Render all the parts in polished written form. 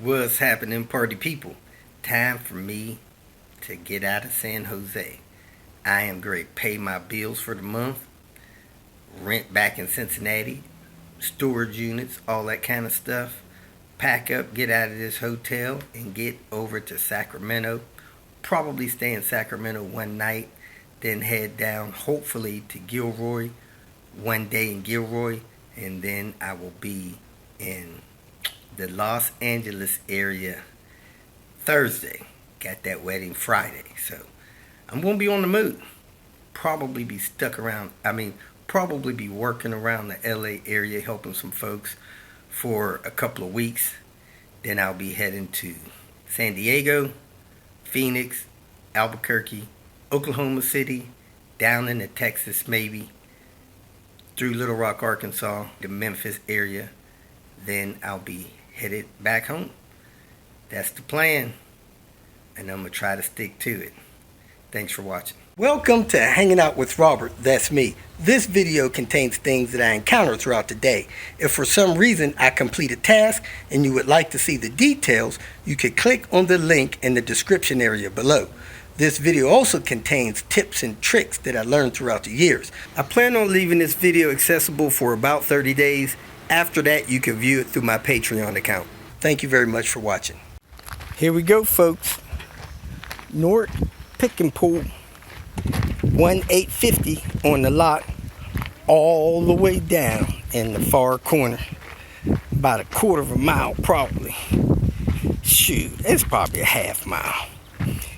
What's happening, party people? Time for me to get out of San Jose. I am great. Pay my bills for the month, rent back in Cincinnati, storage units, all that kind of stuff. Pack up, get out of this hotel, and get over to Sacramento. Probably stay in Sacramento one night, then head down, hopefully, to Gilroy. One day in Gilroy, and then I will be in the Los Angeles area Thursday. Got that wedding Friday, so I'm gonna be on the move. Probably be probably be working around the LA area, helping some folks for a couple of weeks. Then I'll be heading to San Diego, Phoenix, Albuquerque, Oklahoma City, down into Texas maybe, through Little Rock, Arkansas, the Memphis area. Then I'll be headed back home. That's the plan, and I'm going to try to stick to it. Thanks for watching. Welcome to Hanging Out with Robert, that's me. This video contains things that I encounter throughout the day. If for some reason I complete a task and you would like to see the details, you can click on the link in the description area below. This video also contains tips and tricks that I learned throughout the years. I plan on leaving this video accessible for about 30 days. After that, you can view it through my Patreon account. Thank you very much for watching. Here we go, folks. North Pick and Pull 1850 on the lot, all the way down in the far corner. About a quarter of a mile, probably. Shoot, it's probably a half mile.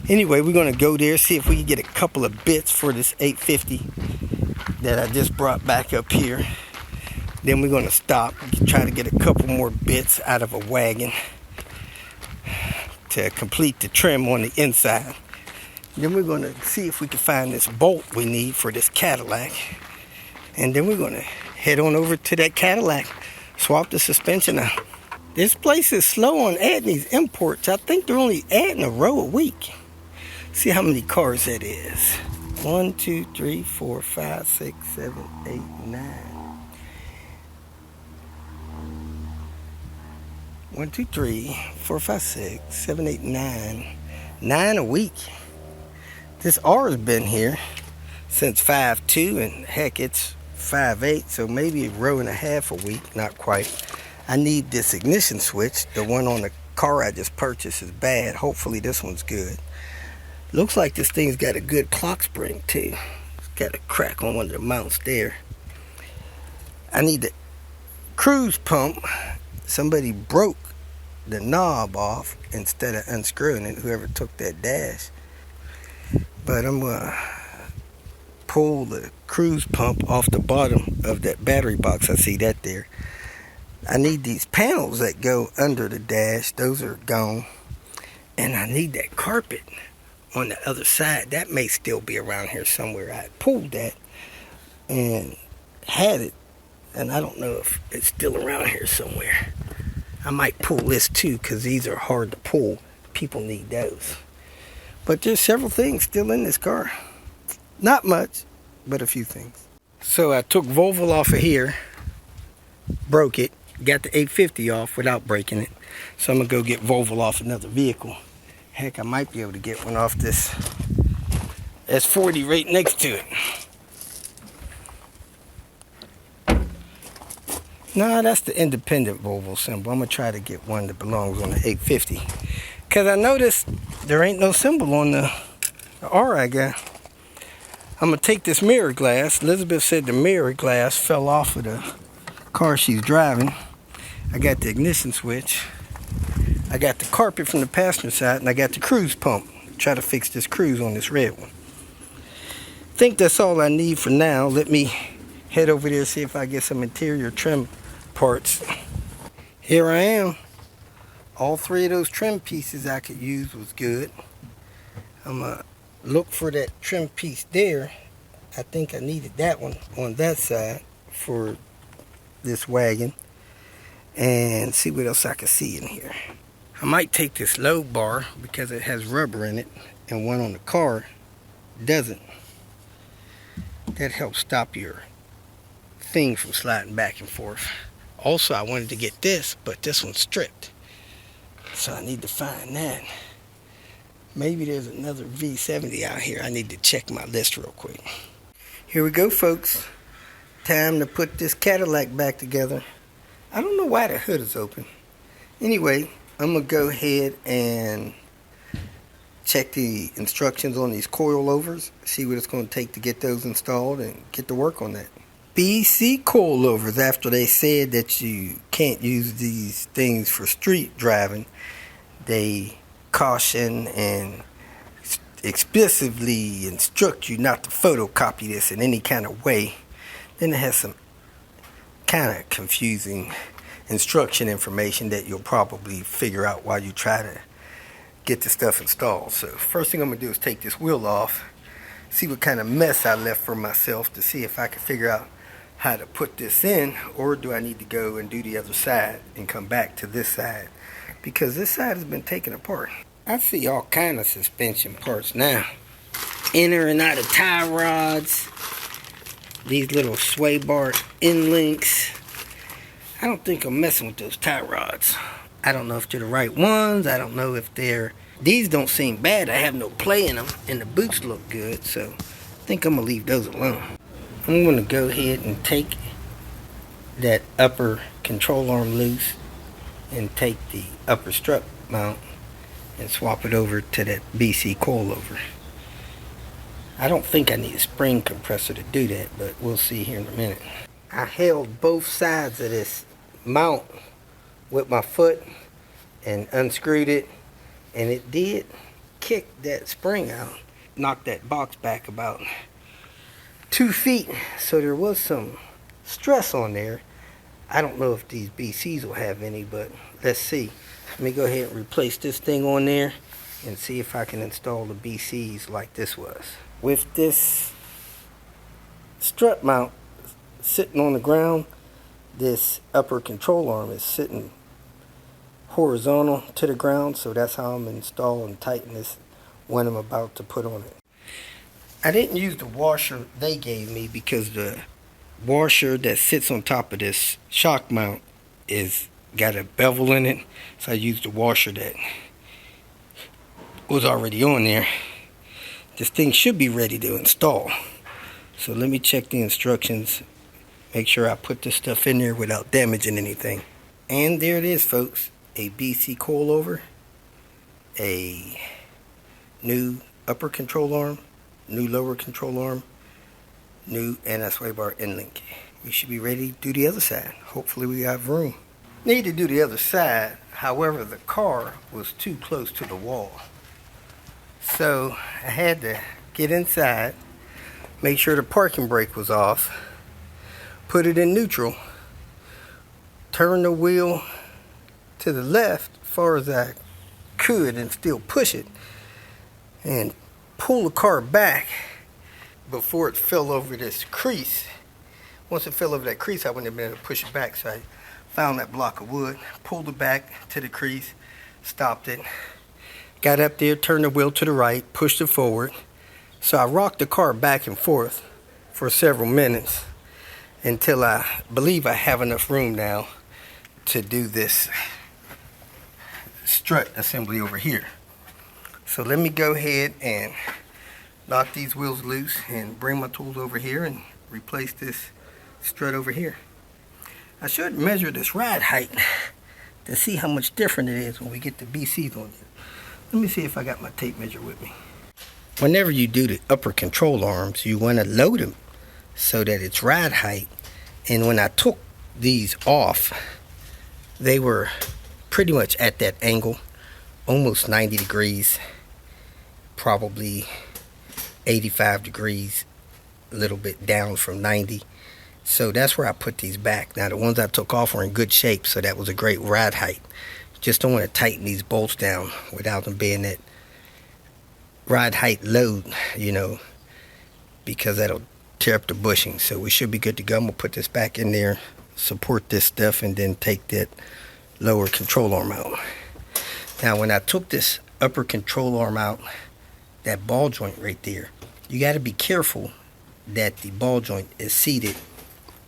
Anyway, we're going to go there, see if we can get a couple of bits for this 850 that I just brought back up here. Then we're going to stop, try to get a couple more bits out of a wagon to complete the trim on the inside. Then we're going to see if we can find this bolt we need for this Cadillac. And then we're going to head on over to that Cadillac, swap the suspension out. This place is slow on adding these imports. I think they're only adding a row a week. See how many cars that is. 1, 2, 3, 4, 5, 6, 7, 8, 9. 1, 2, 3, 4, 5, 6, 7, 8, 9. 9 a week. This R has been here since 5.2, and heck, it's 5.8, so maybe a row and a half a week, not quite. I need this ignition switch. The one on the car I just purchased is bad. Hopefully this one's good. Looks like this thing's got a good clock spring too. It's got a crack on one of the mounts there. I need the cruise pump. Somebody broke the knob off instead of unscrewing it, whoever took that dash. But I'm going to pull the cruise pump off the bottom of that battery box. I see that there. I need these panels that go under the dash. Those are gone. And I need that carpet on the other side. That may still be around here somewhere. I pulled that and had it. And I don't know if it's still around here somewhere. I might pull this too, because these are hard to pull. People need those. But there's several things still in this car. Not much, but a few things. So I took Volvo off of here, broke it, got the 850 off without breaking it. So I'm going to go get Volvo off another vehicle. Heck, I might be able to get one off this S40 right next to it. Nah, that's the independent Volvo symbol. I'm going to try to get one that belongs on the 850. Because I noticed there ain't no symbol on the R I got. I'm going to take this mirror glass. Elizabeth said the mirror glass fell off of the car she's driving. I got the ignition switch. I got the carpet from the passenger side. And I got the cruise pump. Try to fix this cruise on this red one. I think that's all I need for now. Let me head over there and see if I get some interior trim parts. Here I am. All 3 of those trim pieces I could use was good. I'm going to look for that trim piece there. I think I needed that one on that side for this wagon. And see what else I can see in here. I might take this low bar because it has rubber in it and one on the car doesn't. That helps stop your thing from sliding back and forth. Also, I wanted to get this, but this one's stripped. So I need to find that. Maybe there's another V70 out here. I need to check my list real quick. Here we go, folks. Time to put this Cadillac back together. I don't know why the hood is open. Anyway, I'm going to go ahead and check the instructions on these coilovers, see what it's going to take to get those installed, and get to work on that. BC coilovers, after they said that you can't use these things for street driving, they caution and explicitly instruct you not to photocopy this in any kind of way. Then it has some kind of confusing instruction information that you'll probably figure out while you try to get the stuff installed. So first thing I'm going to do is take this wheel off, see what kind of mess I left for myself, to see if I can figure out how to put this in, or do I need to go and do the other side and come back to this side, because this side has been taken apart. I see all kind of suspension parts now. Inner and outer tie rods, these little sway bar end links. I don't think I'm messing with those tie rods. I don't know if they're the right ones. I don't know if they're... These don't seem bad. I have no play in them, and the boots look good, so I think I'm going to leave those alone. I'm going to go ahead and take that upper control arm loose and take the upper strut mount and swap it over to that BC coilover. I don't think I need a spring compressor to do that, but we'll see here in a minute. I held both sides of this mount with my foot and unscrewed it, and it did kick that spring out, knocked that box back about 2 feet, so there was some stress on there. I don't know if these BCs will have any, but let's see. Let me go ahead and replace this thing on there and see if I can install the BCs like this was. With this strut mount sitting on the ground, this upper control arm is sitting horizontal to the ground, so that's how I'm install and tighten this when I'm about to put on it. I didn't use the washer they gave me because the washer that sits on top of this shock mount is got a bevel in it, so I used the washer that was already on there. This thing should be ready to install, so let me check the instructions, make sure I put this stuff in there without damaging anything. And there it is, folks. A BC coilover, a new upper control arm, new lower control arm, new anti-sway bar end link. We should be ready to do the other side. Hopefully we have room. Need to do the other side, however the car was too close to the wall. So I had to get inside, make sure the parking brake was off, put it in neutral, turn the wheel to the left as far as I could and still push it, and pull the car back before it fell over this crease. Once it fell over that crease, I wouldn't have been able to push it back, so I found that block of wood, pulled it back to the crease, stopped it, got up there, turned the wheel to the right, pushed it forward. So I rocked the car back and forth for several minutes until I believe I have enough room now to do this strut assembly over here. So let me go ahead and knock these wheels loose and bring my tools over here and replace this strut over here. I should measure this ride height to see how much different it is when we get the BCs on here. Let me see if I got my tape measure with me. Whenever you do the upper control arms, you want to load them so that it's ride height. And when I took these off, they were pretty much at that angle, almost 90 degrees, probably 85 degrees, a little bit down from 90. So that's where I put these back. Now the ones I took off were in good shape, so that was a great ride height. Just don't want to tighten these bolts down without them being that ride height load, you know, because that'll tear up the bushing. So we should be good to go. I'm going to put this back in there, support this stuff, and then take that lower control arm out. Now when I took this upper control arm out, that ball joint right there, you got to be careful that the ball joint is seated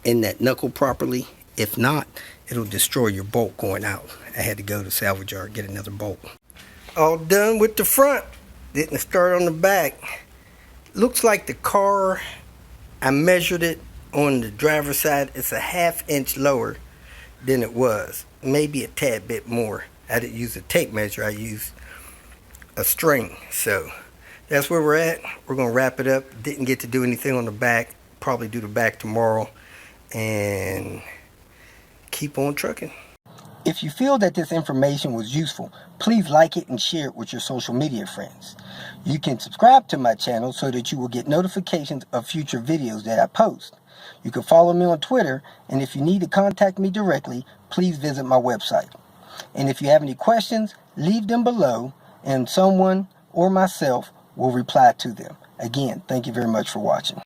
in that knuckle properly. If not, it'll destroy your bolt going out. I had to go to Salvage yard, get another bolt. All done with the front. Didn't start on the back. Looks like the car, I measured it on the driver's side. It's a 1/2 inch lower than it was. Maybe a tad bit more. I didn't use a tape measure. I used a string. So that's where we're at. We're going to wrap it up. Didn't get to do anything on the back. Probably do the back tomorrow. And keep on trucking. If you feel that this information was useful, please like it and share it with your social media friends. You can subscribe to my channel so that you will get notifications of future videos that I post. You can follow me on Twitter, and if you need to contact me directly, please visit my website. And if you have any questions, leave them below, and someone or myself will reply to them. Again, thank you very much for watching.